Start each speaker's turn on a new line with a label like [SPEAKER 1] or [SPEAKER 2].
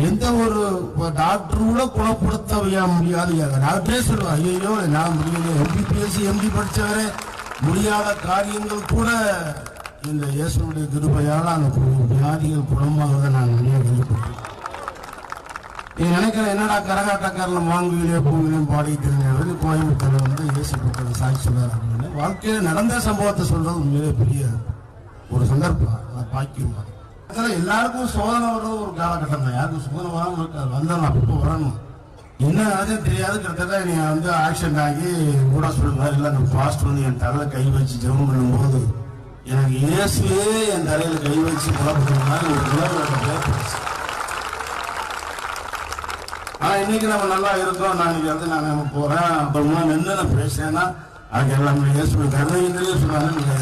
[SPEAKER 1] எந்த ஒரு டாக்டர் கூட குணப்படுத்த முடியாது. டாக்டரே சொல்லுவாங்க, ஐயோ நான் முடியல, எம்பிபிஎஸ் எம்டி படிச்சவரே முடியாத காரியங்கள் கூட இந்த இயேசுடைய கிருபையால் அந்த வியாதிகள் குணமாகிறத நான் நிறைய கேள்விப்பட்டேன். நீ நினைக்கிறேன் என்னடா கரகாட்டக்காரில் மாங்குயிலே பூங்கிலையும் பாடிட்டு இருந்தேன். கோயம்புத்தூர் வந்து இயேசு பக்தர் சாட்சி சொல்றாரு அப்படின்னு வாழ்க்கையில நடந்த சம்பவத்தை சொல்றது உண்மையிலே பெரிய ஒரு சந்தர்ப்பம், பாக்கியம். எல்லாருக்கும் சோதனை வர்றது ஒரு காலகட்டம் தான். யாருக்கும் சோதனை வராமல் இருக்காது, வந்தாலும் அப்போ வரணும். என்ன நடக்குது தெரியாது. கிட்டத்தட்ட நீ வந்து ஆக்சிடென்ட் ஆகி கூட சொல்லுவார், இல்லை அந்த பாஸ்ட் வந்து என் தலையில கை வச்சு ஜெபம் பண்ணும்போது எனக்கு இயேசுவே என் தலையில கை வச்சு புறப்படுற மாதிரி ஒரு உணர்வு. ஆனா இன்னைக்கு நம்ம நல்லா இருக்கோம். நான் இன்னைக்கு வந்து நான் போறேன், அப்புறமா நின்று நான் பேசுறேன்னா அதுக்கு எல்லாமே இயேசு கருணையிலேயே சொன்னாலும் நீங்க